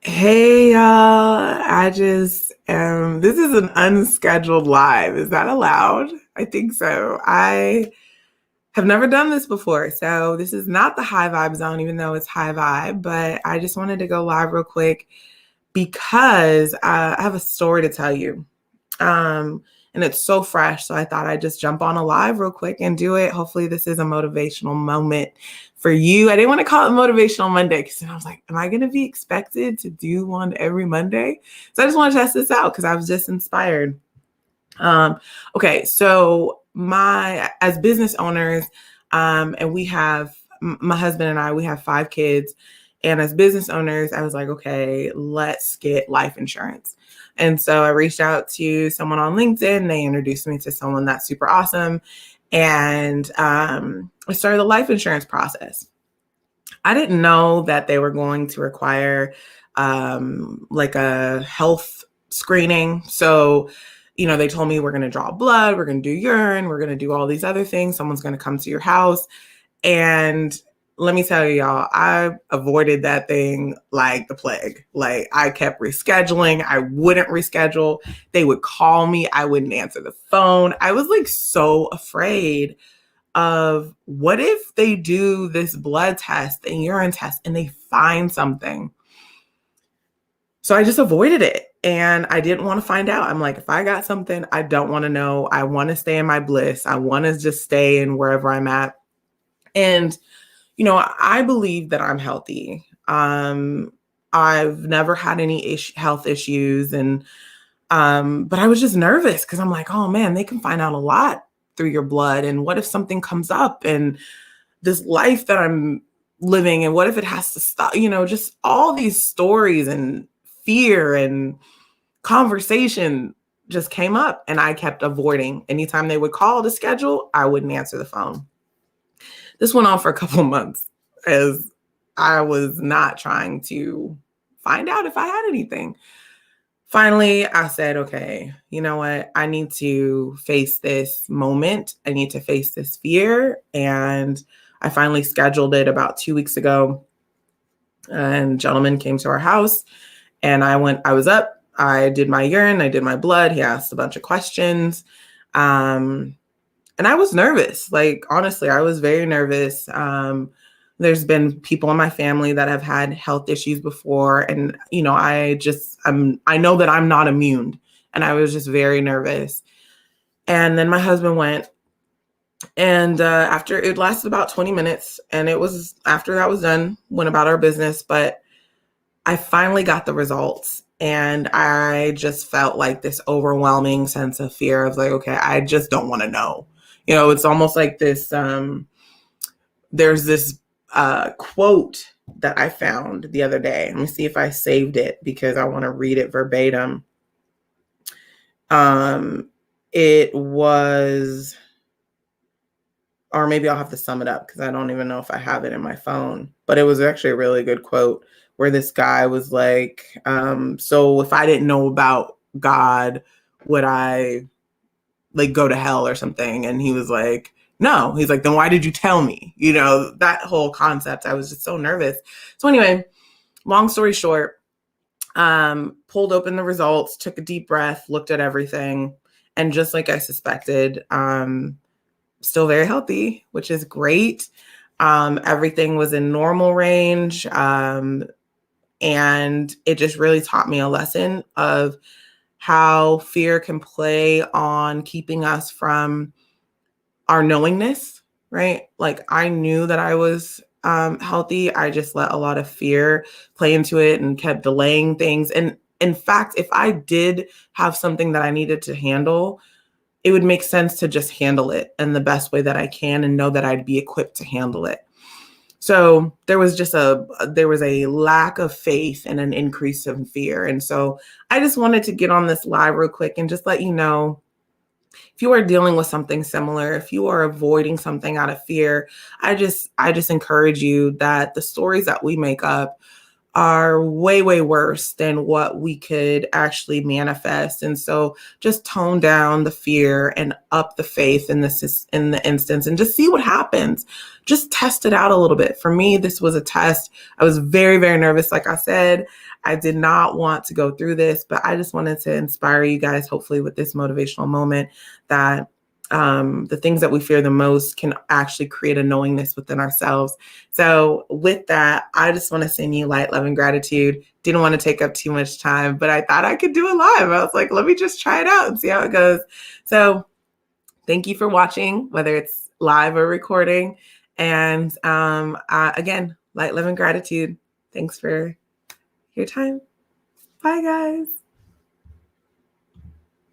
Hey y'all, this is an unscheduled live. Is that allowed? I think so. I have never done this before. So this is not the high vibe zone, even though it's high vibe, but I just wanted to go live real quick because I have a story to tell you. Um, and it's so fresh. So I thought I'd just jump on a live real quick and do it. Hopefully, this is a motivational moment for you. I didn't want to call it Motivational Monday because I was like, am I going to be expected to do one every Monday? So I just want to test this out because I was just inspired. Okay, so as business owners, and my husband and I, we have 5 kids. And as business owners, I was like, okay, let's get life insurance. And so I reached out to someone on LinkedIn. They introduced me to someone that's super awesome. And I started the life insurance process. I didn't know that they were going to require like a health screening. So, they told me we're going to draw blood, we're going to do urine, we're going to do all these other things. Someone's going to come to your house. And let me tell you, y'all, I avoided that thing like the plague. Like, I kept rescheduling. I wouldn't reschedule. They would call me. I wouldn't answer the phone. I was like so afraid of what if they do this blood test and urine test and they find something. So I just avoided it. And I didn't want to find out. I'm like, if I got something, I don't want to know. I want to stay in my bliss. I want to just stay in wherever I'm at. And I believe that I'm healthy. I've never had any health issues, but I was just nervous because I'm like, oh man, they can find out a lot through your blood. And what if something comes up and this life that I'm living, and what if it has to stop? Just all these stories and fear and conversation just came up, and I kept avoiding. Anytime they would call to schedule, I wouldn't answer the phone. This went on for a couple of months as I was not trying to find out if I had anything. Finally, I said, okay, you know what? I need to face this moment. I need to face this fear. And I finally scheduled it about 2 weeks ago. And a gentleman came to our house, and I was up. I did my urine. I did my blood. He asked a bunch of questions. And I was nervous. Like, honestly, I was very nervous. There's been people in my family that have had health issues before. And, I know that I'm not immune. And I was just very nervous. And then my husband went. And after it lasted about 20 minutes. And it was after that was done, went about our business. But I finally got the results. And I just felt like this overwhelming sense of fear of like, okay, I just don't want to know. It's almost like this, there's this quote that I found the other day. Let me see if I saved it because I want to read it verbatim. It was, or maybe I'll have to sum it up because I don't even know if I have it in my phone, but it was actually a really good quote where this guy was like, so if I didn't know about God, would I like go to hell or something? And he was like, no. He's like, then why did you tell me? That whole concept. I was just so nervous. So anyway, long story short, pulled open the results, took a deep breath, looked at everything. And just like I suspected, still very healthy, which is great. Everything was in normal range. And it just really taught me a lesson of how fear can play on keeping us from our knowingness, right? Like, I knew that I was healthy. I just let a lot of fear play into it and kept delaying things. And in fact, if I did have something that I needed to handle, it would make sense to just handle it in the best way that I can and know that I'd be equipped to handle it. So there was a lack of faith and an increase in fear. And so I just wanted to get on this live real quick and just let you know, if you are dealing with something similar, if you are avoiding something out of fear, I just encourage you that the stories that we make up are way, way worse than what we could actually manifest. And so just tone down the fear and up the faith in the instance and just see what happens. Just test it out a little bit. For me, this was a test. I was very, very nervous. Like I said, I did not want to go through this, but I just wanted to inspire you guys, hopefully with this motivational moment, that the things that we fear the most can actually create a knowingness within ourselves. So with that, I just want to send you light, love, and gratitude. Didn't want to take up too much time, but I thought I could do it live. I was like, let me just try it out and see how it goes. So thank you for watching, whether it's live or recording. And again, light, love, and gratitude. Thanks for your time. Bye, guys.